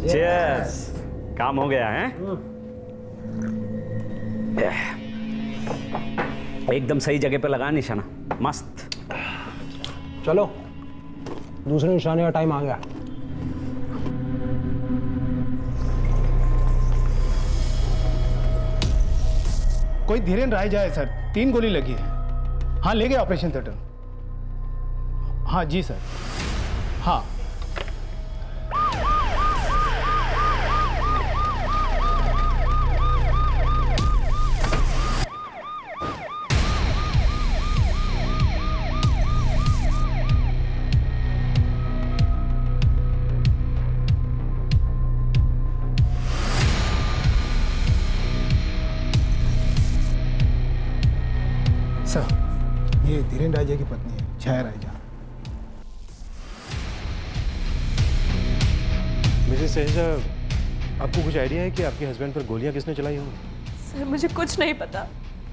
Cheers. काम हो गया है। एकदम सही जगह पे लगा निशाना, मस्त। चलो दूसरे निशाने का टाइम आ गया। कोई धीरेन्द्र राय जाए सर, 3 गोली लगी है। हाँ ले गए ऑपरेशन थिएटर। हाँ जी सर। हाँ सर, ये धीरेन्द्र राजा की पत्नी है, छाया राजा। मिसेस सहेजा, आपको कुछ आइडिया है कि आपके हस्बैंड पर गोलियां किसने चलाई होंगी? सर मुझे कुछ नहीं पता,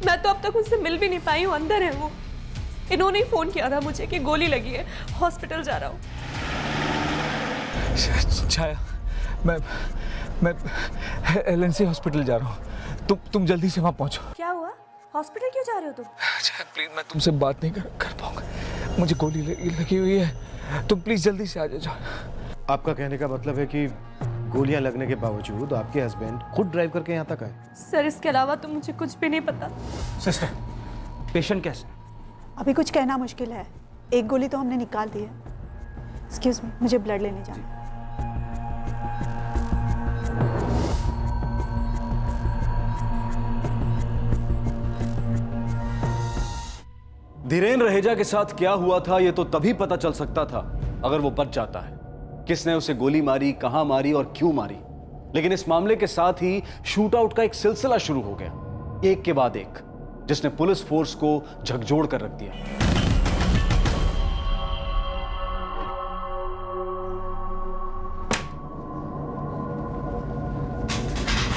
मैं तो अब तक उनसे मिल भी नहीं पाई हूँ, अंदर है वो। इन्होंने ही फोन किया था मुझे कि गोली लगी है, हॉस्पिटल जा रहा हूँ। छाया, मैं LNC हॉस्पिटल जा रहा हूँ। तुम जल्दी से वहाँ पहुँचो। क्या हुआ? हॉस्पिटल क्यों जा रहे हो तुम? छाया प्लीज, मैं तुमसे बात नहीं कर पाऊंगा। मुझे गोली लगी हुई है। तुम प्लीज जल्दी से आ जाओ। आपका कहने का मतलब है कि गोलियां लगने के बावजूद आपके हस्बैंड खुद ड्राइव करके यहाँ तक आए? सर इसके अलावा तो मुझे कुछ भी नहीं पता। सिस्टर, पेशेंट कैसे? अभी कुछ कहना मुश्किल है। एक गोली तो हमने निकाल दी है। एक्सक्यूज मी, मुझे ब्लड लेने जाना है। धीरेन्द्र रहेजा के साथ क्या हुआ था ये तो तभी पता चल सकता था अगर वो बच जाता है। किसने उसे गोली मारी, कहां मारी और क्यों मारी। लेकिन इस मामले के साथ ही शूट आउट का एक सिलसिला शुरू हो गया, एक के बाद एक, जिसने पुलिस फोर्स को झकझोर कर रख दिया।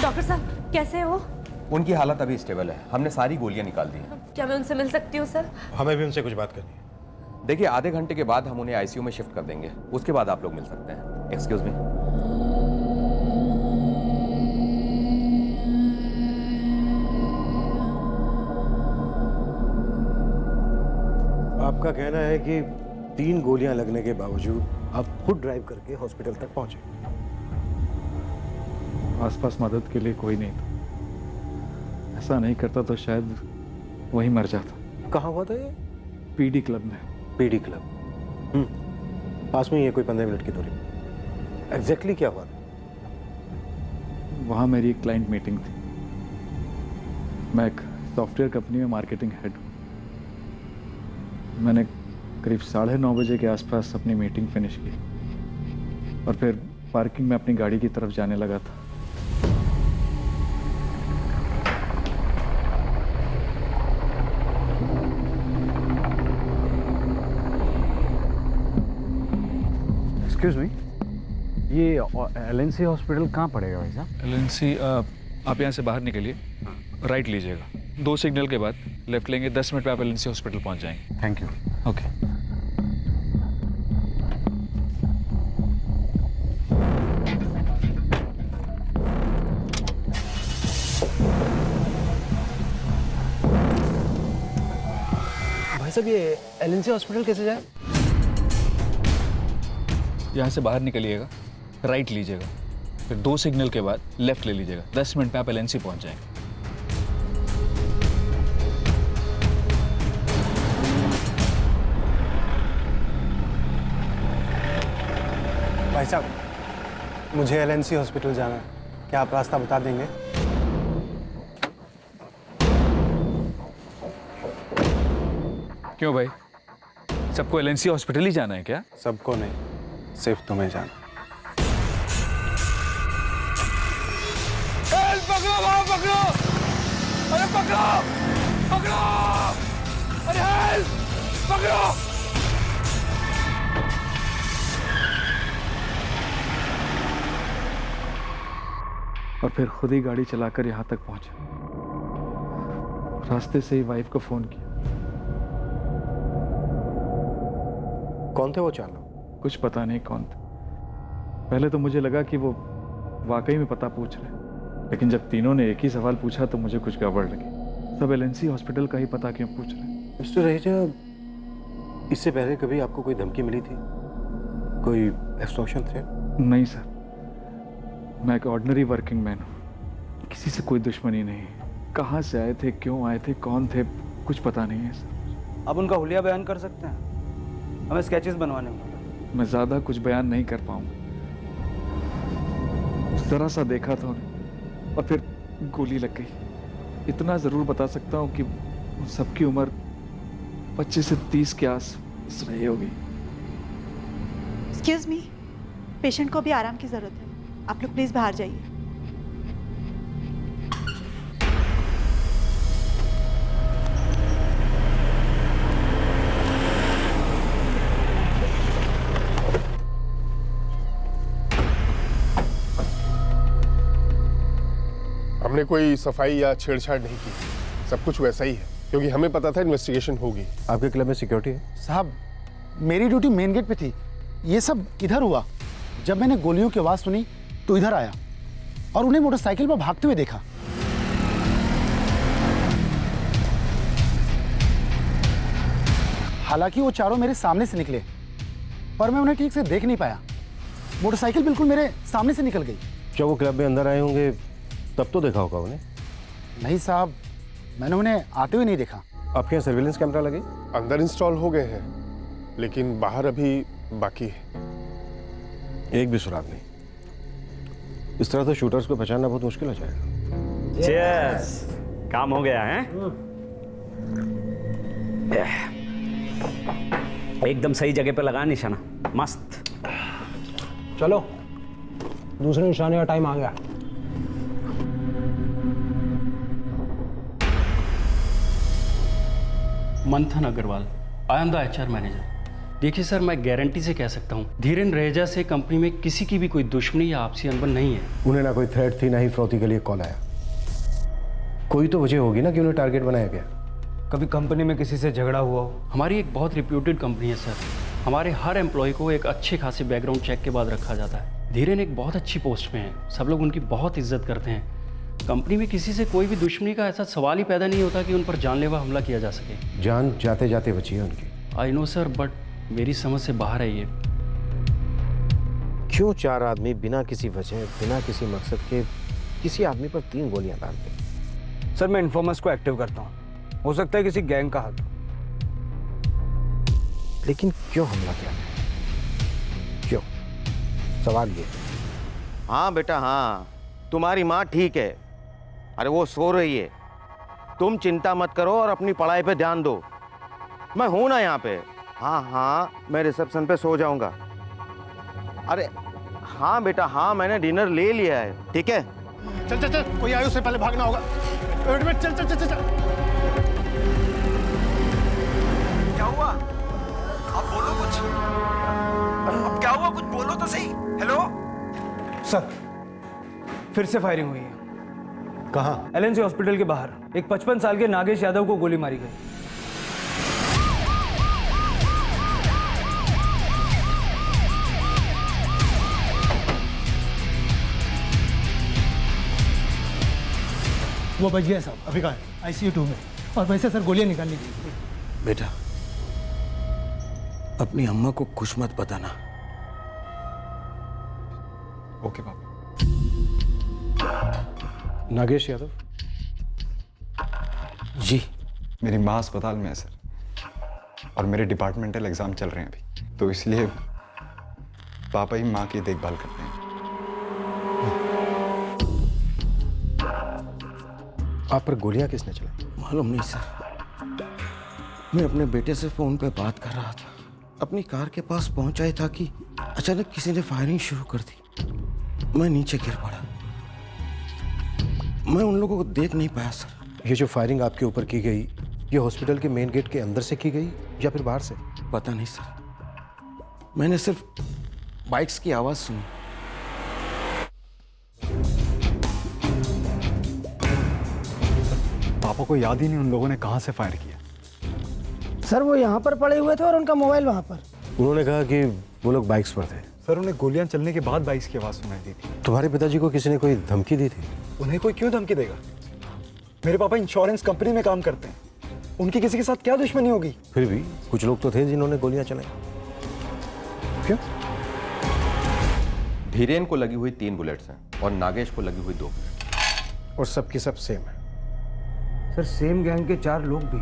डॉक्टर साहब कैसे है वो? उनकी हालत अभी स्टेबल है। हमने सारी गोलियां निकाल दी हैं। क्या मैं उनसे मिल सकती हूँ सर? हमें भी उनसे कुछ बात करनी है। देखिए, आधे घंटे के बाद हम उन्हें आईसीयू में शिफ्ट कर देंगे, उसके बाद आप लोग मिल सकते हैं। Excuse me. आपका कहना है कि 3 गोलियां लगने के बावजूद आप खुद ड्राइव करके हॉस्पिटल तक पहुंचे? आसपास मदद के लिए कोई नहीं था। ऐसा नहीं करता तो शायद वहीं मर जाता। कहाँ हुआ था ये? PD क्लब में। PD club. पास में ही है, कोई 15 मिनट की दूरी। एग्जैक्टली क्या हुआ? वहाँ मेरी एक क्लाइंट मीटिंग थी। मैं एक सॉफ्टवेयर कंपनी में मार्केटिंग हेड हूँ। मैंने करीब 9:30 बजे के आसपास अपनी मीटिंग फिनिश की और फिर पार्किंग में अपनी गाड़ी की तरफ जाने लगा था। एक्सक्यूज मी, ये LNC हॉस्पिटल कहाँ पड़ेगा भाई साहब? LNC, आप यहाँ से बाहर निकलिए, राइट लीजिएगा, 2 सिग्नल के बाद लेफ्ट लेंगे, 10 मिनट में आप LNC हॉस्पिटल पहुँच जाएंगे। Thank you. ओके। भाई साहब, ये LNC हॉस्पिटल कैसे जाए? यहाँ से बाहर निकलिएगा, राइट लीजिएगा, फिर 2 सिग्नल के बाद लेफ्ट ले लीजिएगा, 10 मिनट में आप LNC पहुँच जाएंगे। भाई साहब, मुझे LNC हॉस्पिटल जाना है, क्या आप रास्ता बता देंगे? क्यों भाई, सबको LNC हॉस्पिटल ही जाना है क्या? सबको नहीं, सिर्फ तुम्हें जाना। पकड़ो वहाँ, पकड़ो! अरे पकड़ो! पकड़ो! अरे हेल्प! पकड़ो! और फिर खुद ही गाड़ी चलाकर यहाँ तक पहुंचा। रास्ते से ही वाइफ को फोन किया। कौन थे वो चालक? कुछ पता नहीं कौन था। पहले तो मुझे लगा कि वो वाकई में पता पूछ रहे, लेकिन जब तीनों ने एक ही सवाल पूछा तो मुझे कुछ गड़बड़ लगी। सब एलएनसी हॉस्पिटल का ही पता क्यों पूछ रहे? मिस्टर रहेजा, इससे पहले कभी आपको कोई धमकी मिली थी, कोई एक्सटॉर्शन थ्रेट? नहीं सर, मैं एक ऑर्डिनरी वर्किंग मैन हूँ, किसी से कोई दुश्मनी नहीं। कहाँ से आए थे, क्यों आए थे, कौन थे, कुछ पता नहीं है सर। आप उनका हुलिया बयान कर सकते हैं, हमें स्केचेस बनवाने होंगे। मैं ज़्यादा कुछ बयान नहीं कर पाऊंगा। जरा सा देखा था उन्हें और फिर गोली लग गई। इतना ज़रूर बता सकता हूँ कि सबकी उम्र 25 से 30 के आस रही होगी। एक्सक्यूज मी, पेशेंट को भी आराम की ज़रूरत है, आप लोग प्लीज़ बाहर जाइए। हमने कोई सफाई या छेड़छाड़ नहीं की, सब कुछ वैसा ही है, क्योंकि हमें पता था इन्वेस्टिगेशन होगी। आपके क्लब में सिक्योरिटी है? साहब, मेरी ड्यूटी मेन गेट पे थी, ये सब इधर हुआ। जब मैंने गोलियों की आवाज़ सुनी तो इधर आया और उन्हें मोटरसाइकिल पर भागते हुए देखा। हालांकि वो चारों मेरे सामने से निकले, पर मैं उन्हें ठीक से देख नहीं पाया। मोटरसाइकिल बिल्कुल मेरे सामने से निकल गई। जब वो क्लब में अंदर आए होंगे तब तो देखा होगा उन्हें? नहीं साहब, मैंने उन्हें आते हुए नहीं देखा। आपके यहाँ सर्विलेंस कैमरा लगे? अंदर इंस्टॉल हो गए हैं, लेकिन बाहर अभी बाकी है। एक भी सुराग नहीं। इस तरह से शूटर्स को पहचानना बहुत मुश्किल हो जाएगा। चीयर्स, काम हो गया है। एकदम सही जगह पे लगा निशाना, मस्त। चलो, दूसरे निशाने का टाइम आ गया। Manthan Agrawal, I am the HR manager. देखिए सर, मैं गारंटी से कह सकता हूँ धीरेन रहेजा से कंपनी में किसी की भी कोई दुश्मनी या आपसी अनबन नहीं है। उन्हें ना कोई थ्रेट थी, ना ही फ्रौती के लिए कॉल आया। कोई तो वजह होगी ना कि उन्हें टारगेट बनाया गया। कभी कंपनी में किसी से झगड़ा हुआ हो? हमारी एक बहुत रिप्यूटेड कंपनी है सर, हमारे हर एम्प्लॉय को एक अच्छे खासे बैकग्राउंड चेक के बाद रखा जाता है। धीरेन एक बहुत अच्छी पोस्ट में है, सब लोग उनकी बहुत इज्जत करते हैं। कंपनी में किसी से कोई भी दुश्मनी का ऐसा सवाल ही पैदा नहीं होता कि उन पर जानलेवा हमला किया जा सके। जान जाते जाते बची है उनकी। आई नो सर, बट मेरी समझ से बाहर है ये। क्यों 4 आदमी बिना किसी वजह, बिना किसी मकसद के किसी आदमी पर 3 गोलियां दागते? सर, मैं इन्फॉर्मर्स को एक्टिव करता हूँ, हो सकता है किसी गैंग का हाथ। लेकिन क्यों हमला किया? क्यों? सवाल ये। हाँ बेटा हाँ, तुम्हारी माँ ठीक है। अरे वो सो रही है, तुम चिंता मत करो और अपनी पढ़ाई पे ध्यान दो। मैं हूं ना यहाँ पे। हाँ हाँ, मैं रिसेप्शन पे सो जाऊंगा। अरे हाँ बेटा हाँ, मैंने डिनर ले लिया है, ठीक है? चल चल चल, कोई आए उससे पहले भागना होगा। वेट, चल चल चल चल। क्या हुआ? आप बोलो कुछ। अब क्या हुआ, कुछ बोलो तो सही। हेलो सर, फिर से फायरिंग हुई है। कहाँ? LNC हॉस्पिटल के बाहर एक 55 साल के नागेश यादव को गोली मारी गई। वो बच गया साहब, अभी कहाँ है? ICU 2 में। और वैसे सर गोलियां निकालनी थी। बेटा, अपनी अम्मा को कुछ मत बताना। ओके पापा। नागेश यादव जी? मेरी माँ अस्पताल में है सर, और मेरे डिपार्टमेंटल एग्जाम चल रहे हैं अभी, तो इसलिए पापा ही माँ की देखभाल करते हैं। आप पर गोलियां किसने चलाई? मालूम नहीं सर, मैं अपने बेटे से फोन पे बात कर रहा था, अपनी कार के पास पहुंचा ही था कि अचानक किसी ने फायरिंग शुरू कर दी। मैं नीचे गिर पड़ा, मैं उन लोगों को देख नहीं पाया सर। ये जो फायरिंग आपके ऊपर की गई, ये हॉस्पिटल के मेन गेट के अंदर से की गई या फिर बाहर से? पता नहीं सर, मैंने सिर्फ बाइक्स की आवाज सुनी। पापा को याद ही नहीं उन लोगों ने कहाँ से फायर किया। सर, वो यहाँ पर पड़े हुए थे और उनका मोबाइल वहाँ पर। उन्होंने कहा कि वो लोग बाइक्स पर थे। सर उन्हें गोलियां चलने के बाद 22 की आवाज़ सुनाई दी थी। तुम्हारे पिताजी को किसी ने कोई धमकी दी थी? उन्हें कोई क्यों धमकी देगा? मेरे पापा इंश्योरेंस कंपनी में काम करते हैं, उनकी किसी के साथ क्या दुश्मनी होगी? फिर भी कुछ लोग तो थे जिन्होंने गोलियां चलाई। क्यों? धीरेन को लगी हुई 3 बुलेट्स हैं और नागेश को लगी हुई 2 और सबकी सब सेम है। सर सेम गैंग के 4 लोग भी।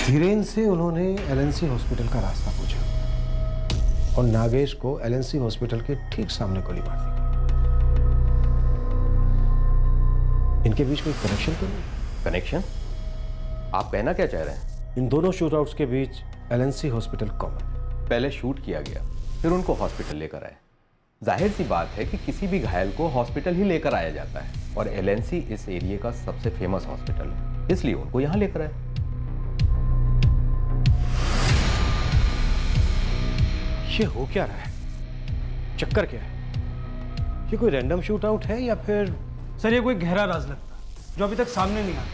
धीरेन से उन्होंने एलएनसी हॉस्पिटल का रास्ता पूछा और नागेश को एलएनसी हॉस्पिटल के ठीक सामने गोली मार दी। इनके बीच कोई कनेक्शन तो नहीं? कनेक्शन? आप कहना क्या चाह रहे हैं? इन दोनों शूटआउट्स के बीच एलएनसी हॉस्पिटल कॉमन। पहले शूट किया गया, फिर उनको हॉस्पिटल लेकर आए। जाहिर सी बात है कि किसी भी घायल को हॉस्पिटल ही लेकर आया जाता है और एलएनसी इस एरिया का सबसे फेमस हॉस्पिटल है, इसलिए उनको यहां लेकर आए। ये हो क्या रहा है? चक्कर क्या है? ये कोई रैंडम शूट आउट है या फिर? सर ये कोई गहरा राज लगता है जो अभी तक सामने नहीं आया।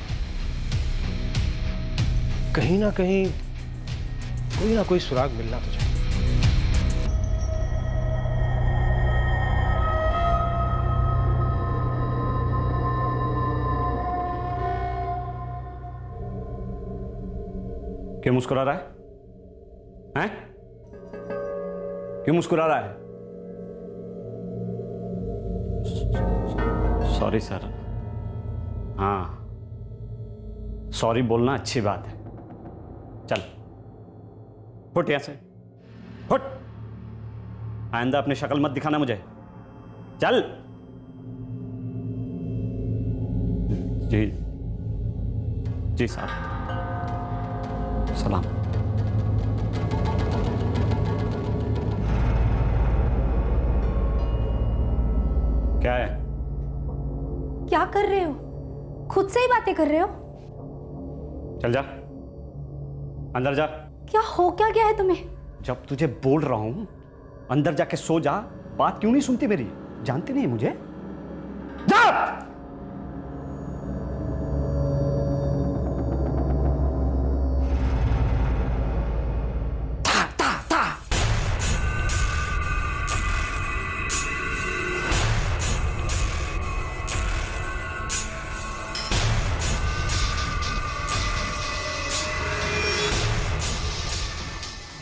कहीं ना कहीं कोई ना कोई सुराग मिलना तो चाहिए। क्यों मुस्कुरा रहा है? हैं? क्यों मुस्कुरा रहा है? Sorry sir. हाँ, सॉरी बोलना अच्छी बात है। चल फुट यहां से, फुट। आइंदा अपनी शक्ल मत दिखाना मुझे। चल। जी जी साहब, सलाम। क्या है? क्या कर रहे हो? खुद से ही बातें कर रहे हो? चल जा, अंदर जा। क्या हो क्या गया है तुम्हें? जब तुझे बोल रहा हूं अंदर जाके सो जा, बात क्यों नहीं सुनती मेरी? जानती नहीं मुझे? जा!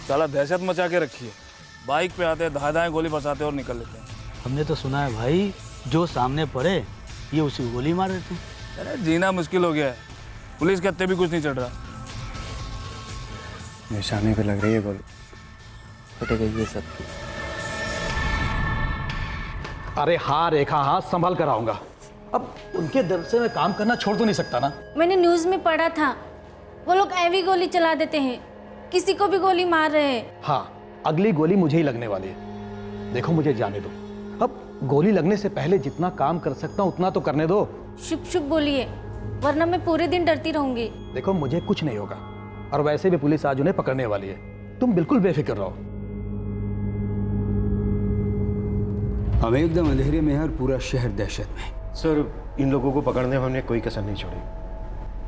साला दहशत मचा के रखी है। बाइक पे आते हैं, दाएं गोली बरसाते और निकल लेते हैं। हमने तो सुना है भाई, जो सामने पड़े ये उसी को गोली मार देते हैं। अरे जीना मुश्किल हो गया है, पुलिस के हत्थे भी कुछ नहीं चढ़ रहा। निशाने पे लग रही है गोली, फटे गई ये सब। अरे हाँ रेखा, हाँ संभाल कर आऊंगा। अब उनके डर से मैं काम करना छोड़ तो नहीं सकता ना। मैंने न्यूज में पढ़ा था, वो लोग ऐवी गोली चला देते हैं, किसी को भी गोली मार रहे हैं। हाँ, अगली गोली मुझे ही लगने वाली है। देखो मुझे जाने दो, अब गोली लगने से पहले जितना काम कर सकता हूँ उतना तो करने दो। शुभ शुभ बोलिए, वरना मैं पूरे दिन डरती रहूंगी। देखो मुझे कुछ नहीं होगा, और वैसे भी पुलिस आज उन्हें पकड़ने वाली है, तुम बिल्कुल बेफिक्र रहो। हम एकदम अंधेरे में है और पूरा शहर दहशत में। सर इन लोगों को पकड़ने में हमने कोई कसर नहीं छोड़ी,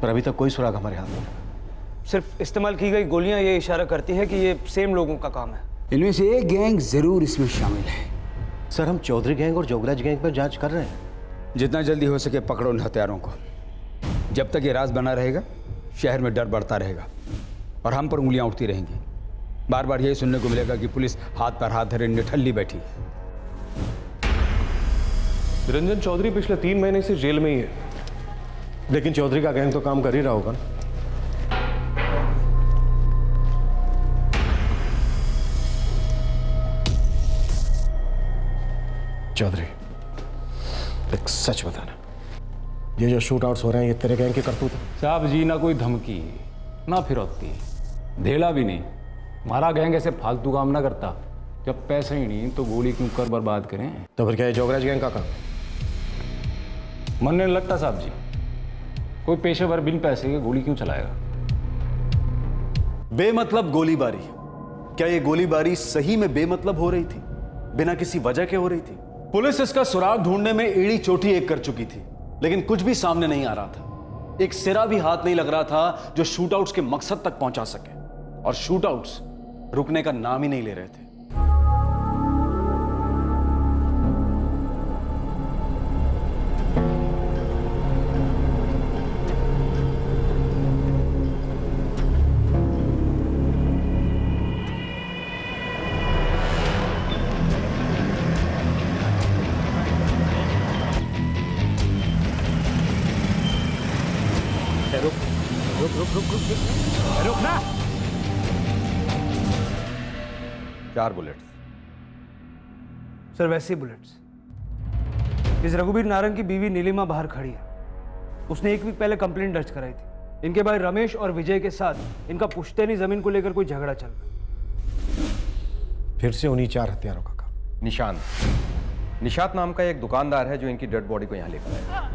पर अभी तक कोई सुराग हमारे हाथ में नहीं। सिर्फ इस्तेमाल की गई गोलियां ये इशारा करती है कि ये सेम लोगों का काम है। इनमें से एक गैंग जरूर इसमें शामिल है। सर हम चौधरी गैंग और जोगराज गैंग पर जांच कर रहे हैं। जितना जल्दी हो सके पकड़ो इन हथियारों को। जब तक ये राज बना रहेगा शहर में डर बढ़ता रहेगा और हम पर उंगलियां उठती रहेंगी। बार बार यही सुनने को मिलेगा कि पुलिस हाथ पर हाथ धरे निठल्ली बैठी। निरंजन चौधरी पिछले 3 महीने से जेल में ही है। लेकिन चौधरी का गैंग तो काम कर ही रहा होगा ना। चौधरी एक सच बताना, ये जो शूट आउट्स हो रहे हैं ये तेरे गैंग के करतूत है? साहब जी, ना कोई धमकी ना फिरौती, ढेला भी नहीं। हमारा गैंग ऐसे फालतू काम ना करता। जब पैसे ही नहीं तो गोली क्यों कर बर्बाद करें? तो फिर क्या है जोगराज गैंग का काम? मन नहीं लगता साहब जी, कोई पेशेवर बिन पैसे के गोली क्यों चलाएगा? बेमतलब गोलीबारी। क्या ये गोलीबारी सही में बेमतलब हो रही थी, बिना किसी वजह के हो रही थी? पुलिस इसका सुराग ढूंढने में एड़ी चोटी एक कर चुकी थी, लेकिन कुछ भी सामने नहीं आ रहा था। एक सिरा भी हाथ नहीं लग रहा था जो शूटआउट्स के मकसद तक पहुंचा सके। और शूटआउट्स रुकने का नाम ही नहीं ले रहे थे। रुक ना। 4 बुलेट्स। सर वैसे ही बुलेट्स। इस रघुवीर नारंग की बीवी नीलिमा बाहर खड़ी है। उसने 1 वीक पहले कंप्लेंट दर्ज कराई थी। इनके भाई रमेश और विजय के साथ इनका पुश्तैनी जमीन को लेकर कोई झगड़ा चल रहा है। फिर से उन्हीं 4 हत्यारों का काम। निशात नाम का एक दुकानदार है जो इनकी डेड बॉडी को यहाँ लेकर आया।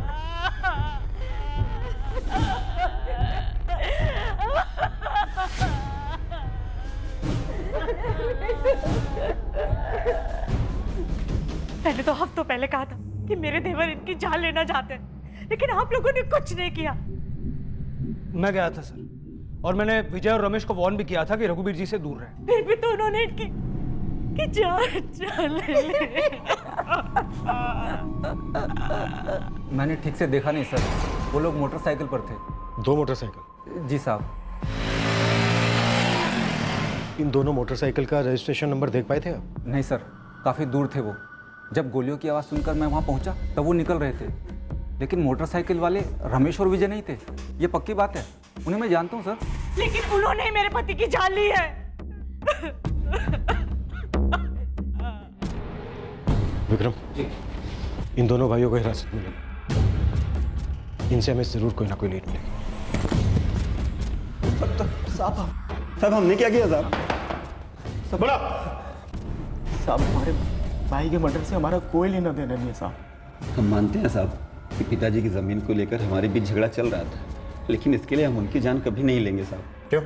पहले तो हफ्तों पहले कहा था कि मेरे देवर इनकी जान लेना चाहते हैं, लेकिन आप लोगों ने कुछ नहीं किया। मैं गया था सर, और मैंने विजय और रमेश को वार्न भी किया था कि रघुवीर जी से दूर रहे। फिर भी तो उन्होंने इनकी जान ले ली। मैंने ठीक से देखा नहीं सर, वो लोग मोटरसाइकिल पर थे। 2 मोटरसाइकिल? जी साहब। इन दोनों मोटरसाइकिल का रजिस्ट्रेशन नंबर देख पाए थे आप? नहीं सर, काफ़ी दूर थे वो। जब गोलियों की आवाज़ सुनकर मैं वहाँ पहुँचा तब वो निकल रहे थे, लेकिन मोटरसाइकिल वाले रमेश और विजय नहीं थे। ये पक्की बात है, उन्हें मैं जानता हूँ सर। लेकिन उन्होंने ही मेरे पति की जान ली है। विक्रम जी, इन दोनों भाइयों को हिरासत में लें। इनसे हमें जरूर कोई ना कोई लीड मिलेगी। साहब हमने क्या किया साहब? बोला साहब, हमारे भाई के मर्डर से हमारा कोई लेना देना नहीं है साहब। हम मानते हैं साहब कि पिताजी की ज़मीन को लेकर हमारे बीच झगड़ा चल रहा था, लेकिन इसके लिए हम उनकी जान कभी नहीं लेंगे साहब। क्यों?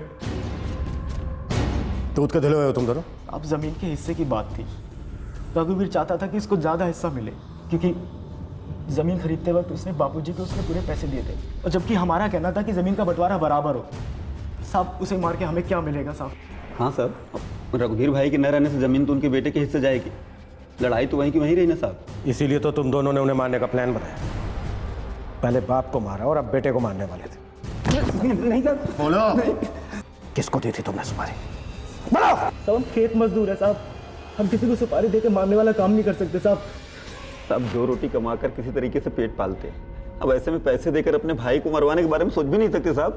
दूध के धुले हुए हो तुम दोनों? अब ज़मीन के हिस्से की बात थी। रघुवीर चाहता था कि इसको ज़्यादा हिस्सा मिले, क्योंकि ज़मीन खरीदते वक्त उसने बापूजी को उसने पूरे पैसे दिए थे, और जबकि हमारा कहना था कि ज़मीन का बंटवारा बराबर हो। साहब, उसे मार के हमें क्या मिलेगा साहब? हाँ साहब, रघुवीर भाई के न रहने से ज़मीन तो उनके बेटे के हिस्से जाएगी। लड़ाई तो वहीं की वहीं रही ना साहब। इसीलिए तो तुम दोनों ने उन्हें मारने का प्लान बनाया। पहले बाप को मारा और अब बेटे को मारने वाले थे। नहीं सर। बोलो, किसको दी थी तुमने सुपारी? बोलो। साहब हम खेत मजदूर है साहब, हम किसी को सुपारी देकर मारने वाला काम नहीं कर सकते साहब। साहब 2 रोटी कमाकर किसी तरीके से पेट पालते हैं, अब ऐसे में पैसे देकर अपने भाई को मरवाने के बारे में सोच भी नहीं सकते साहब।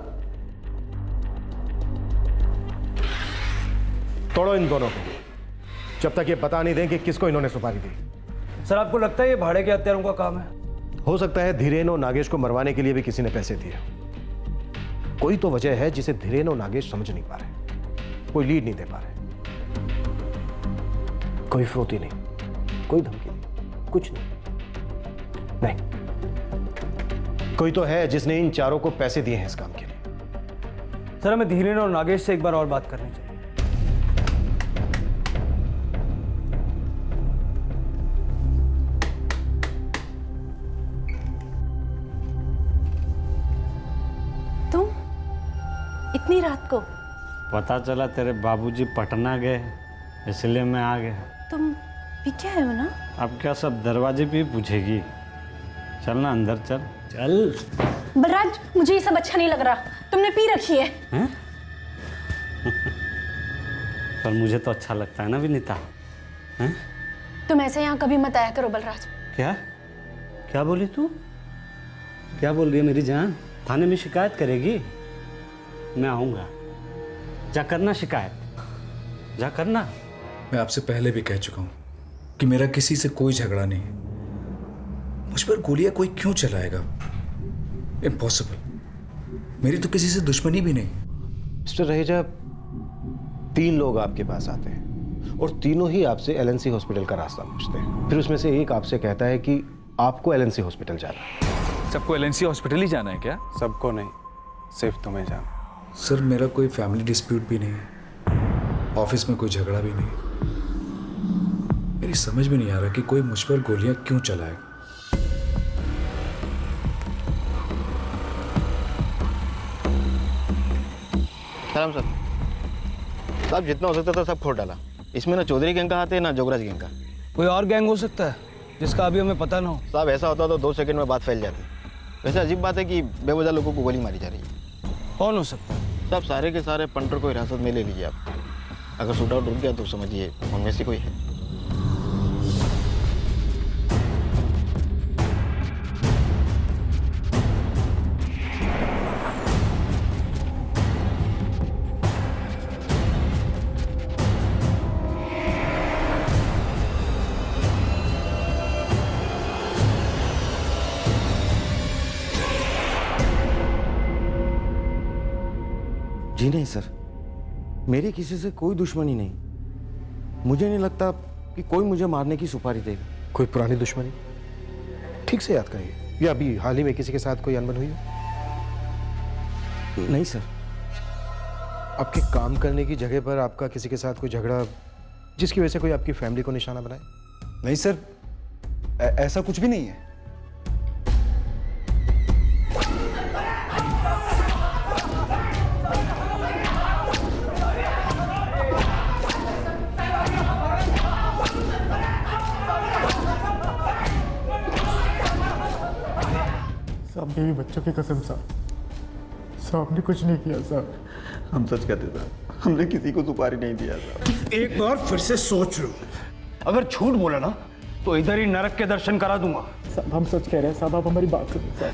तोड़ो इन दोनों को, जब तक ये बता नहीं दें कि किसको इन्होंने सुपारी दी। सर आपको लगता है ये भाड़े के हत्यारों का काम है? हो सकता है धीरेन और नागेश को मरवाने के लिए भी किसी ने पैसे दिए। कोई तो वजह है जिसे धीरेन और नागेश समझ नहीं पा रहे, कोई लीड नहीं दे पा रहे। कोई फ्रोती नहीं, कोई धमकी नहीं, कुछ नहीं। कोई तो है जिसने इन चारों को पैसे दिए हैं इस काम के लिए। सर हमें धीरेन और नागेश से एक बार और बात करनी चाहिए। तुम इतनी रात को? पता चला तेरे बाबूजी पटना गए, इसलिए मैं आ गया। तुम भी क्या है ना? अब क्या सब दरवाजे पे ही पूछेगी? चल ना अंदर चल। चल। बलराज, मुझे ये सब अच्छा नहीं लग रहा। तुमने पी रखी है। हैं? पर मुझे तो अच्छा लगता है ना विनीता। हैं? तुम ऐसे यहाँ कभी मत आया करो बलराज। क्या क्या बोली तू? क्या बोल रही है मेरी जान? थाने में शिकायत करेगी? मैं आऊँगा, जा करना शिकायत, जा करना। मैं आपसे पहले भी कह चुका हूँ कि मेरा किसी से कोई झगड़ा नहीं है। मुझ पर गोलियां कोई क्यों चलाएगा? इम्पॉसिबल। मेरी तो किसी से दुश्मनी भी नहीं। मिस्टर रहेजा, 3 लोग आपके पास आते हैं और तीनों ही आपसे एलएनसी हॉस्पिटल का रास्ता पूछते हैं। फिर उसमें से एक आपसे कहता है कि आपको एलएनसी हॉस्पिटल जाना है। सबको एलएनसी हॉस्पिटल ही जाना है क्या? सबको नहीं, सिर्फ तुम्हें जाना। सर मेरा कोई फैमिली डिस्प्यूट भी नहीं है, ऑफिस में कोई झगड़ा भी नहीं। मेरी समझ में नहीं आ रहा कि कोई मुझ पर गोलियां क्यों चलाएगा। सलाम सर। साहब जितना हो सकता था सब खोल डाला। इसमें ना चौधरी गैंग का हाथ है ना जोगराज गैंग का। कोई और गैंग हो सकता है जिसका अभी हमें पता ना हो। साहब ऐसा होता तो 2 सेकंड में बात फैल जाती। वैसे अजीब बात है कि बेवजह लोगों को गोली मारी जा रही है। कौन हो सकता है? साहब सारे के सारे पंटर को हिरासत में ले लीजिए आप। अगर शूट आउट रुक गया तो समझिए उनमें से कोई है। जी नहीं सर, मेरी किसी से कोई दुश्मनी नहीं। मुझे नहीं लगता कि कोई मुझे मारने की सुपारी देगा। कोई पुरानी दुश्मनी? ठीक से याद करिए, या अभी हाल ही में किसी के साथ कोई अनबन हुई हो? नहीं सर। आपके काम करने की जगह पर आपका किसी के साथ कोई झगड़ा जिसकी वजह से कोई आपकी फैमिली को निशाना बनाए? नहीं सर, ऐसा कुछ भी नहीं है। साहब बीवी बच्चों की कसम साहब आपने कुछ नहीं किया साहब। हम सच कहते साहब, हमने किसी को सुपारी नहीं दिया साहब। एक बार फिर से सोच लो, अगर झूठ बोला ना तो इधर ही नरक के दर्शन करा दूंगा। साहब हम सच कह रहे हैं साहब, आप हमारी बात सुनिए साहब।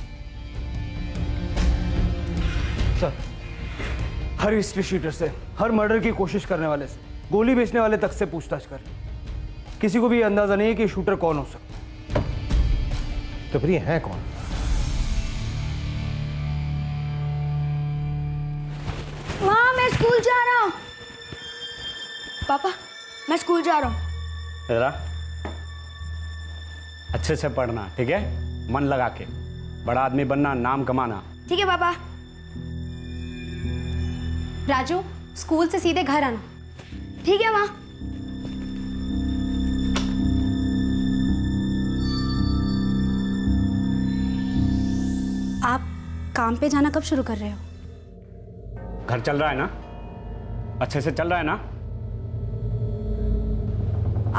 सर, हर हिस्ट्री शीटर से, हर मर्डर की कोशिश करने वाले से, गोली बेचने वाले तक से पूछताछ कर। किसी को भी ये अंदाजा नहीं है कि शूटर कौन हो सकता। तो फिर ये है कौन? माँ मैं स्कूल जा रहा हूँ। पापा मैं स्कूल जा रहा हूँ। जरा अच्छे से पढ़ना, ठीक है? मन लगा के, बड़ा आदमी बनना, नाम कमाना। ठीक है पापा। राजू स्कूल से सीधे घर आना। ठीक है माँ। आप काम पे जाना कब शुरू कर रहे हो? घर चल रहा है ना? अच्छे से चल रहा है ना?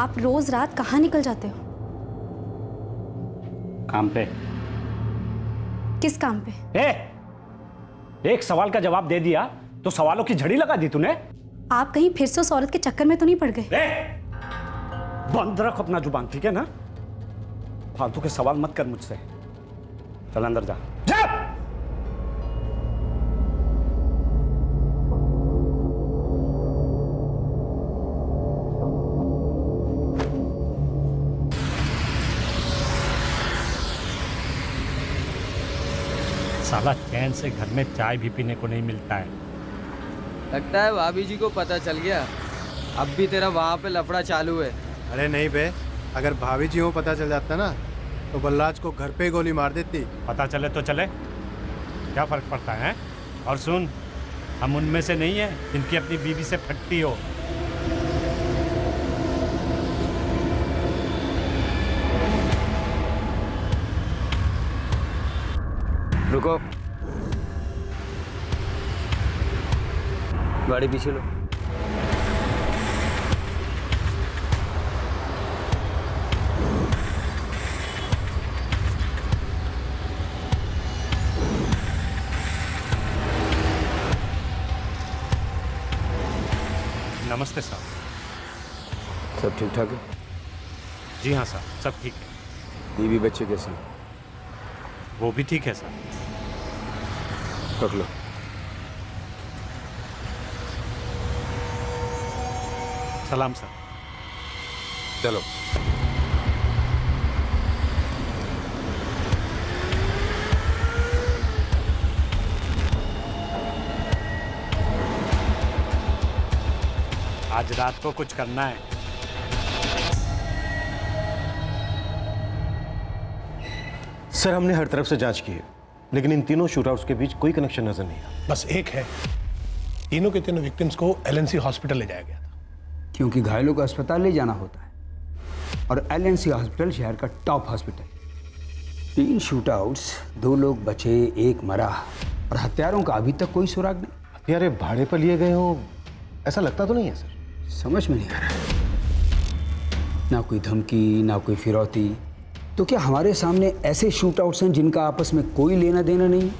आप रोज रात कहाँ निकल जाते हो? काम पे। किस काम पे? एक सवाल का जवाब दे दिया तो सवालों की झड़ी लगा दी तूने। आप कहीं फिर से उस औरत के चक्कर में तो नहीं पड़ गए? बंद रख अपना जुबान, ठीक है ना? फालतू के सवाल मत कर मुझसे। चल अंदर जा। साला चैन से घर में चाय भी पीने को नहीं मिलता है। लगता है भाभी जी को पता चल गया, अब भी तेरा वहाँ पे लफड़ा चालू है। अरे नहीं बे, अगर भाभी जी को पता चल जाता ना तो बलराज को घर पे ही गोली मार देती। पता चले तो चले, क्या फर्क पड़ता है? और सुन, हम उनमें से नहीं है जिनकी अपनी बीवी से फटती हो। रुको, गाड़ी पीछे लो। नमस्ते साहब। सब ठीक ठाक है? जी हाँ साहब, सब ठीक है। बीवी बच्चे कैसे हैं? वो भी ठीक है सर। रख लो। सलाम सर। चलो। आज रात को कुछ करना है। सर हमने हर तरफ से जांच की है, लेकिन इन तीनों शूटआउट्स के बीच कोई कनेक्शन नजर नहीं आया। बस एक है, तीनों के तीनों विक्टिम्स को एलएनसी हॉस्पिटल ले जाया गया था। क्योंकि घायलों को अस्पताल ले जाना होता है और एलएनसी हॉस्पिटल शहर का टॉप हॉस्पिटल। 3 शूटआउट्स, 2 लोग बचे, 1 मरा और हत्यारों का अभी तक कोई सुराग नहीं। हत्यारे भाड़े पर लिए गए हो ऐसा लगता तो नहीं है सर? समझ में नहीं आ रहा। ना कोई धमकी, ना कोई फिरौती, तो क्या हमारे सामने ऐसे शूटआउट्स हैं जिनका आपस में कोई लेना देना नहीं है?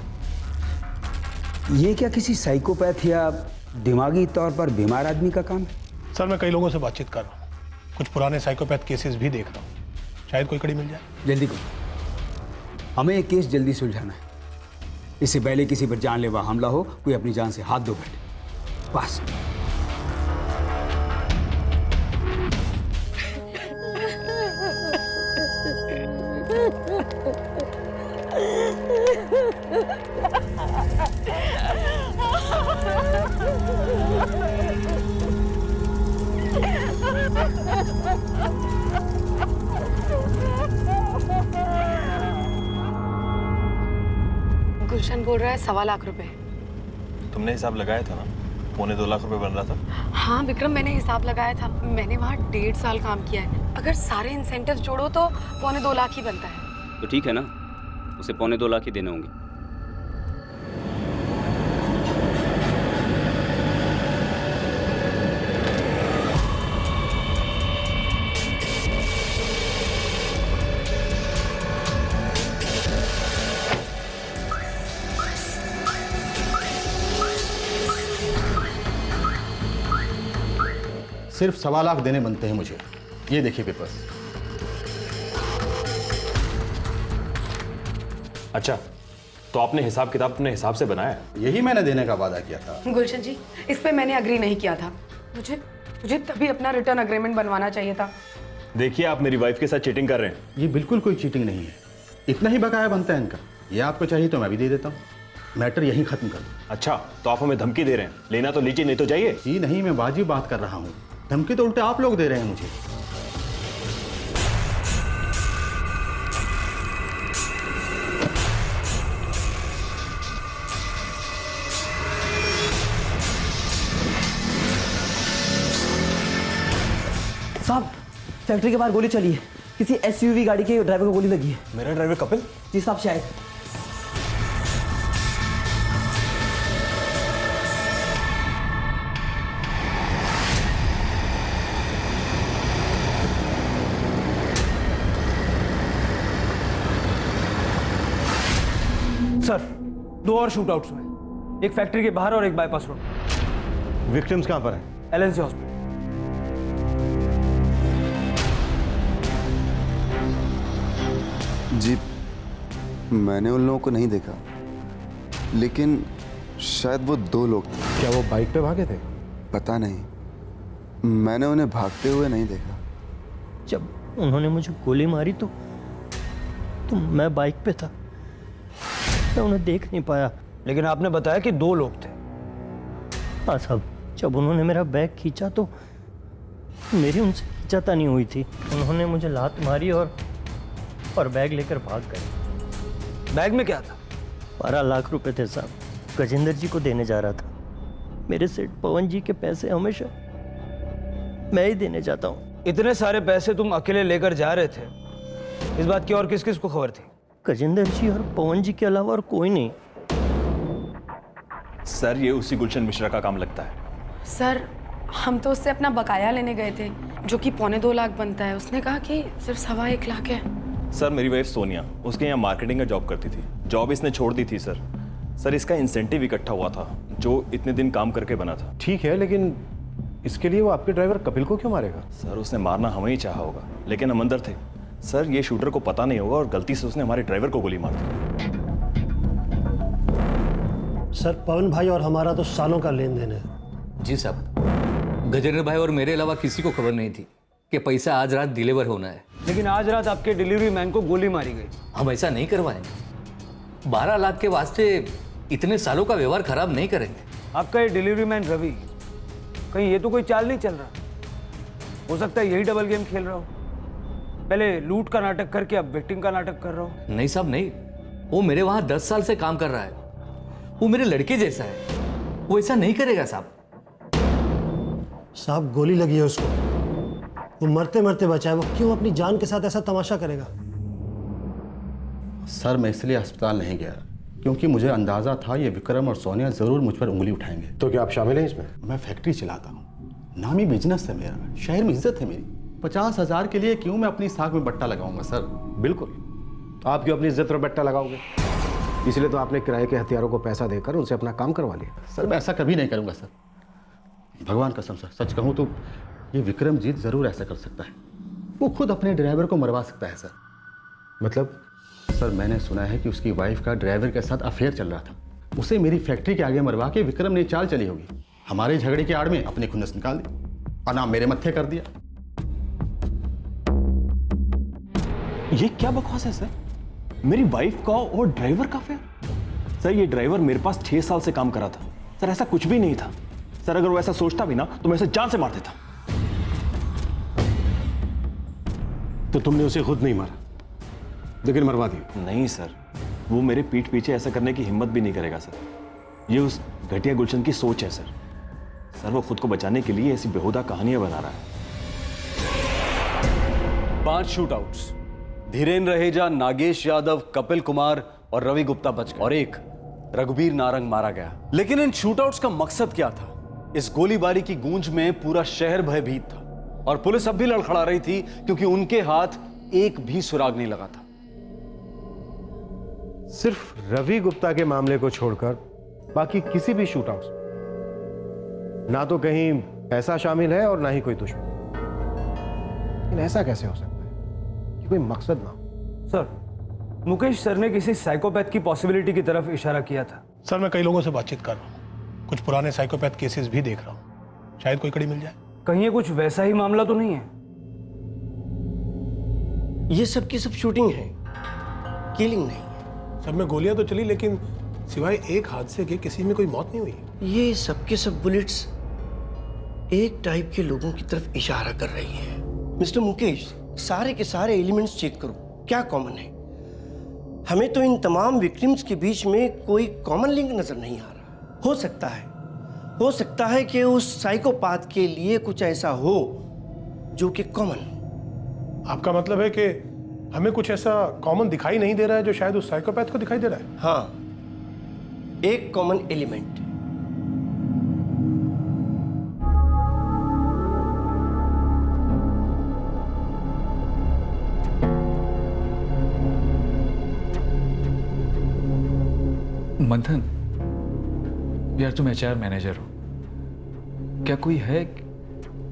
ये क्या किसी साइकोपैथ या दिमागी तौर पर बीमार आदमी का काम है? सर मैं कई लोगों से बातचीत कर रहा हूँ, कुछ पुराने साइकोपैथ केसेस भी देख रहा हूँ, शायद कोई कड़ी मिल जाए। जल्दी करो, हमें ये केस जल्दी सुलझाना है। इससे पहले किसी पर जानलेवा हमला हो, कोई अपनी जान से हाथ धो बैठे। बस। गुलशन बोल रहा है 1.25 लाख रुपए। तुमने हिसाब लगाया था ना, 2.25 लाख रुपए बन रहा था। हाँ विक्रम, मैंने हिसाब लगाया था। मैंने वहाँ 1.5 साल काम किया है। अगर सारे इंसेंटिव जोड़ो तो 2.25 लाख ही बनता है। तो ठीक है ना, उसे 2.25 लाख ही देने होंगे। सिर्फ 1.25 लाख देने बनते हैं मुझे। ये देखिए पेपर्स। अच्छा, तो आपने हिसाब किताब अपने हिसाब से बनाया? यही मैंने देने का वादा किया था। गुलशन जी, इस पे मैंने अग्री नहीं किया था। मुझे तभी अपना रिटर्न अग्रीमेंट बनवाना चाहिए था। देखिए, आप मेरी वाइफ के साथ चीटिंग कर रहे हैं। ये बिल्कुल कोई चीटिंग नहीं है, इतना ही बकाया बनता है इनका। ये आपको चाहिए तो मैं भी दे देता हूँ, मैटर यहीं खत्म कर दो। अच्छा, तो आप हमें धमकी दे रहे हैं? लेना तो लीजिए, नहीं तो जाइए। जी नहीं, मैं वाजिब बात कर रहा हूँ। धमकी तो उल्टे आप लोग दे रहे हैं मुझे। साहब, फैक्ट्री के बाहर गोली चली है। किसी एसयूवी गाड़ी के ड्राइवर को गोली लगी है। मेरा ड्राइवर कपिल? जी साहब, शायद। सर, 2 और शूटआउट्स हुए, एक फैक्ट्री के बाहर और एक बाईपास रोड। विक्टिम्स कहाँ पर हैं? LNC hospital. जी, मैंने उन लोगों को नहीं देखा, लेकिन शायद वो 2 लोग थे। क्या वो बाइक पे भागे थे? पता नहीं, मैंने उन्हें भागते हुए नहीं देखा। जब उन्होंने मुझे गोली मारी तो मैं बाइक पे था, मैं उन्हें देख नहीं पाया। लेकिन आपने बताया कि 2 लोग थे। हाँ साहब, जब उन्होंने मेरा बैग खींचा तो मेरी उनसे खींचाता नहीं हुई थी। उन्होंने मुझे लात मारी और बैग लेकर भाग गए। बैग में क्या था? 12 लाख रुपए थे साहब, गजेंद्र जी को देने जा रहा था। मेरे सेठ पवन जी के पैसे हमेशा मैं ही देने जाता हूँ। इतने सारे पैसे तुम अकेले लेकर जा रहे थे, इस बात की और किस किस को खबर थी? गजेंद्र जी और पवन जी के अलावा और कोई नहीं। सर, ये उसी गुलशन मिश्रा का काम लगता है। सर, हम तो उससे अपना बकाया लेने गए थे, जो कि 2.25 लाख बनता है। उसने कहा कि सिर्फ 1.25 लाख है। सर, मेरी वाइफ सोनिया उसके यहाँ मार्केटिंग का जॉब करती थी। जॉब इसने छोड़ दी थी सर। इसका इंसेंटिव इकट्ठा हुआ था जो इतने दिन काम करके बना था। ठीक है, लेकिन इसके लिए वो आपके ड्राइवर कपिल को क्यों मारेगा? सर, उसने मारना हमें ही चाहा होगा, लेकिन हम अंदर थे। सर, ये शूटर को पता नहीं होगा और गलती से उसने हमारे ड्राइवर को गोली मार दी। सर, पवन भाई और हमारा तो सालों का लेन देन है। जी साहब, गजेंद्र भाई और मेरे अलावा किसी को खबर नहीं थी कि पैसा आज रात डिलीवर होना है। लेकिन आज रात आपके डिलीवरी मैन को गोली मारी गई। हम ऐसा नहीं करवाएंगे। 12 लाख के वास्ते इतने सालों का व्यवहार खराब नहीं करेंगे। आपका ये डिलीवरी मैन रवि, कहीं ये तो कोई चाल नहीं चल रहा? हो सकता है यही डबल गेम खेल रहा हो। पहले लूट का नाटक करके अब विक्टिम का नाटक कर रहा हो। नहीं साहब, नहीं। वो मेरे वहां 10 साल से काम कर रहा है। वो मेरे लड़के जैसा है, वो ऐसा नहीं करेगा साहब। साहब, गोली लगी है उसको, वो मरते मरते बचा है। वो क्यों अपनी जान के साथ ऐसा तमाशा करेगा? सर, मैं इसलिए अस्पताल नहीं गया क्योंकि मुझे अंदाज़ा था ये विक्रम और सोनिया ज़रूर मुझ पर उंगली उठाएंगे। तो क्या आप शामिल हैं इसमें? मैं फैक्ट्री चलाता हूँ, नामी बिजनेस है मेरा, शहर में इज्जत है मेरी। 50,000 के लिए क्यों मैं अपनी साख में बट्टा लगाऊंगा सर? बिल्कुल, आप क्यों अपनी इज्जत पर बट्टा लगाओगे? इसलिए तो आपने किराए के हथियारों को पैसा देकर उनसे अपना काम करवा लिया। सर मैं ऐसा कभी नहीं करूंगा सर, भगवान कसम सर, सच कहूँ तो ये विक्रमजीत ज़रूर ऐसा कर सकता है। वो खुद अपने ड्राइवर को मरवा सकता है सर। मतलब? सर मैंने सुना है कि उसकी वाइफ का ड्राइवर के साथ अफेयर चल रहा था, उसे मेरी फैक्ट्री के आगे मरवा के विक्रम ने चाल चली होगी, हमारे झगड़े की आड़ में अपने खुन्नस निकाल दी और नाम मेरे मत्थे कर दिया। ये क्या बकवास है सर? मेरी वाइफ का और ड्राइवर का अफेयर? सर ये ड्राइवर मेरे पास 6 साल से काम करा था सर, ऐसा कुछ भी नहीं था सर। अगर वो ऐसा सोचता भी ना तो मैं उसे जान से मार देता। तो तुमने उसे खुद नहीं मारा लेकिन मरवा दिया? नहीं सर, वो मेरे पीठ पीछे ऐसा करने की हिम्मत भी नहीं करेगा सर। ये उस घटिया गुलशन की सोच है सर। सर वो खुद को बचाने के लिए ऐसी बेहुदा कहानियां बना रहा है। 5 शूटआउट्स, धीरेन रहेजा, नागेश यादव, कपिल कुमार और रवि गुप्ता बच गए और एक रघुबीर नारंग मारा गया। लेकिन इन शूटआउट्स का मकसद क्या था? इस गोलीबारी की गूंज में पूरा शहर भयभीत था और पुलिस अब भी लड़खड़ा रही थी क्योंकि उनके हाथ एक भी सुराग नहीं लगा था। सिर्फ रवि गुप्ता के मामले को छोड़कर बाकी किसी भी शूटआउट्स ना तो कहीं पैसा शामिल है और ना ही कोई दुश्मन। लेकिन ऐसा कैसे हो सकता है कि कोई मकसद ना हो? सर, मुकेश सर ने किसी साइकोपैथ की पॉसिबिलिटी की तरफ इशारा किया था। सर मैं कई लोगों से बातचीत कर रहा हूँ, कुछ पुराने साइकोपैथ केसेस भी देख रहा हूँ, शायद कोई कड़ी मिल जाए। कहीं ये कुछ वैसा ही मामला तो नहीं है? ये सब की सब शूटिंग है, किलिंग नहीं। सब में गोलियां तो चली लेकिन सिवाय एक हादसे के किसी में कोई मौत नहीं हुई। ये सब के सब बुलेट्स एक टाइप के लोगों की तरफ इशारा कर रही हैं। मिस्टर मुकेश, सारे के सारे एलिमेंट्स चेक करो, क्या कॉमन है? हमें तो इन तमाम विक्टिम्स के बीच में कोई कॉमन लिंक नजर नहीं आ रहा। हो सकता है कि उस साइकोपाथ के लिए कुछ ऐसा हो जो कि कॉमन। आपका मतलब है कि हमें कुछ ऐसा कॉमन दिखाई नहीं दे रहा है जो शायद उस साइकोपैथ को दिखाई दे रहा है? हाँ, एक कॉमन एलिमेंट। मंथन, यार तुम HR मैनेजर हो, क्या कोई है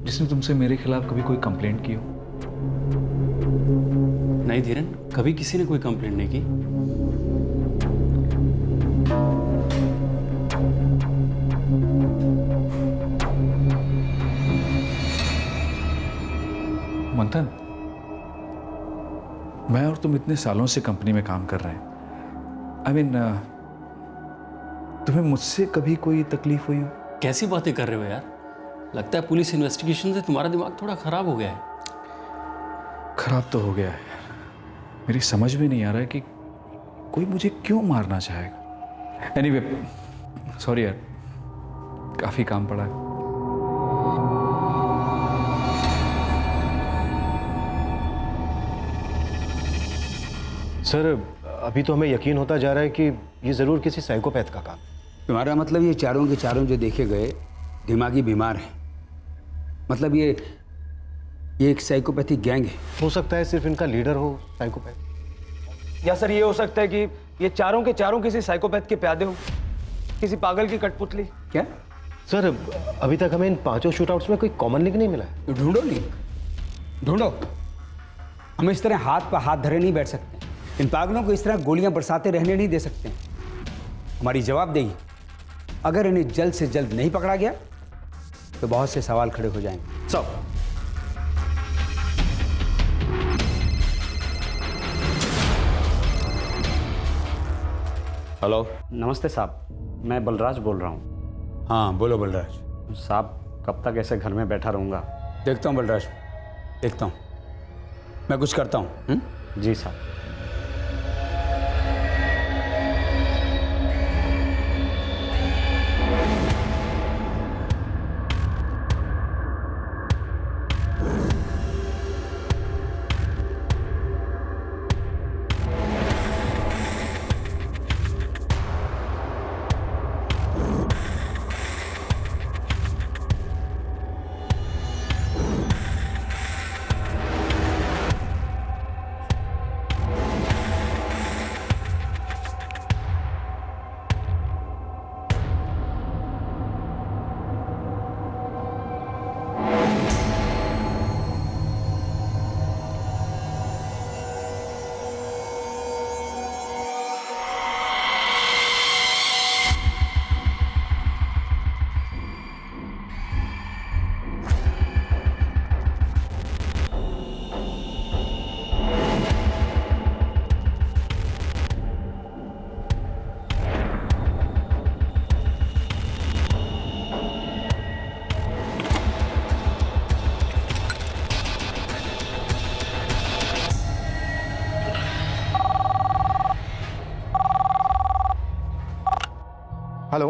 जिसने तुमसे मेरे खिलाफ कभी कोई कंप्लेंट की हो? नहीं धीरेन, कभी किसी ने कोई कंप्लेंट नहीं की। मंथन, मैं और तुम इतने सालों से कंपनी में काम कर रहे हैं। I mean, तुम्हें मुझसे कभी कोई तकलीफ हुई हो? कैसी बातें कर रहे हो यार? लगता है पुलिस इन्वेस्टिगेशन से तुम्हारा दिमाग थोड़ा खराब हो गया है। खराब तो हो गया है यार, मेरी समझ में नहीं आ रहा है कि कोई मुझे क्यों मारना चाहेगा। एनीवे, सॉरी यार, काफी काम पड़ा है। सर अभी तो हमें यकीन होता जा रहा है कि ये जरूर किसी साइकोपैथ का काम। तुम्हारा मतलब ये चारों के चारों जो देखे गए दिमागी बीमार हैं? मतलब ये एक साइकोपैथिक गैंग है? हो सकता है सिर्फ इनका लीडर हो साइकोपैथ, या सर ये हो सकता है कि ये चारों के चारों किसी साइकोपैथ के प्यादे हो, किसी पागल की कठपुतली। क्या सर? अभी तक हमें इन 5 शूटआउट्स में कोई कॉमन लिंक नहीं मिला है। तो ढूंढो लिंक, ढूंढो। हम इस तरह हाथ पर हाथ धरे नहीं बैठ सकते। इन पागलों को इस तरह गोलियां बरसाते रहने नहीं दे सकते। हमारी जवाबदेही, अगर इन्हें जल्द से जल्द नहीं पकड़ा गया तो बहुत से सवाल खड़े हो जाएंगे। सब हेलो, नमस्ते साहब, मैं बलराज बोल रहा हूँ। हाँ बोलो बलराज। साहब कब तक ऐसे घर में बैठा रहूँगा? देखता हूँ बलराज, देखता हूँ, मैं कुछ करता हूँ। जी साहब। हेलो,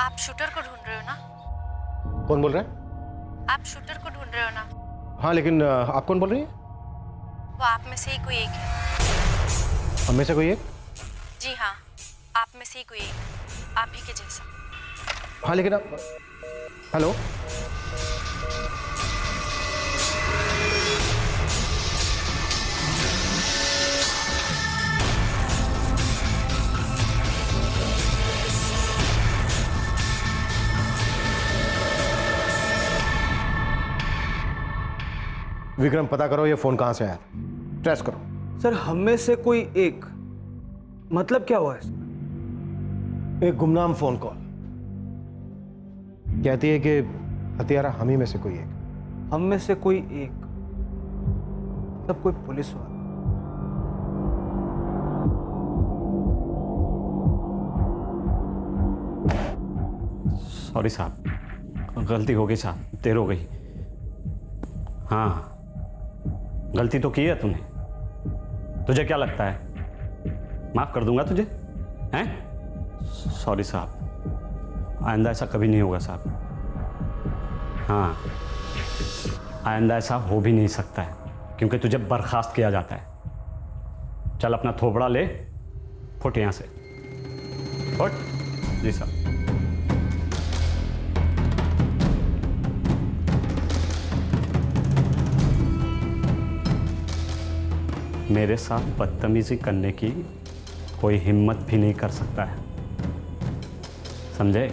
आप शूटर को ढूंढ रहे हो ना? कौन बोल रहा है? आप शूटर को ढूंढ रहे हो ना? हाँ, लेकिन आप कौन बोल रही हैं? वो आप में से ही कोई एक है। हम में से कोई एक? जी हाँ, आप में से ही कोई एक, आप ही के जैसा। हाँ, लेकिन आप... हेलो, विक्रम, पता करो ये फोन कहां से आया, ट्रेस करो। सर, हम में से कोई एक मतलब क्या हुआ है इसका? एक गुमनाम फोन कॉल कहती है कि हत्यारा हम ही में से कोई एक। हम में से कोई एक मतलब कोई पुलिस वाला? सॉरी साहब, गलती हो गई साहब, देर हो गई। हाँ, गलती तो की है तूने। तुझे क्या लगता है माफ कर दूंगा तुझे? हैं? सॉरी साहब, आइंदा ऐसा कभी नहीं होगा साहब। हाँ, आइंदा ऐसा हो भी नहीं सकता है क्योंकि तुझे बर्खास्त किया जाता है। चल अपना थोपड़ा ले, फुट यहाँ से, फुट। जी साहब। मेरे साथ बदतमीजी करने की कोई हिम्मत भी नहीं कर सकता है, समझे?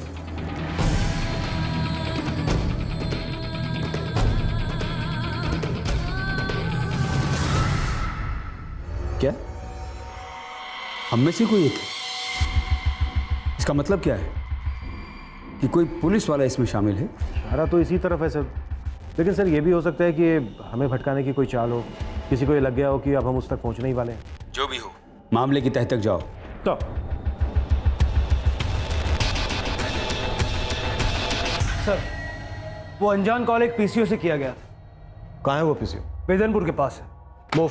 क्या? हम में से कोई एक? इसका मतलब क्या है कि कोई पुलिस वाला इसमें शामिल है? इशारा तो इसी तरफ है सर, लेकिन सर ये भी हो सकता है कि हमें भटकाने की कोई चाल हो, किसी को ये लग गया हो कि अब हम उस तक पहुंचने ही वाले हैं। जो भी हो, मामले की तह तक जाओ। तो सर, वो अनजान कॉल एक पीसीओ से किया गया था। कहाँ है वो पीसीओ? बेदनपुर के पास है। मूव।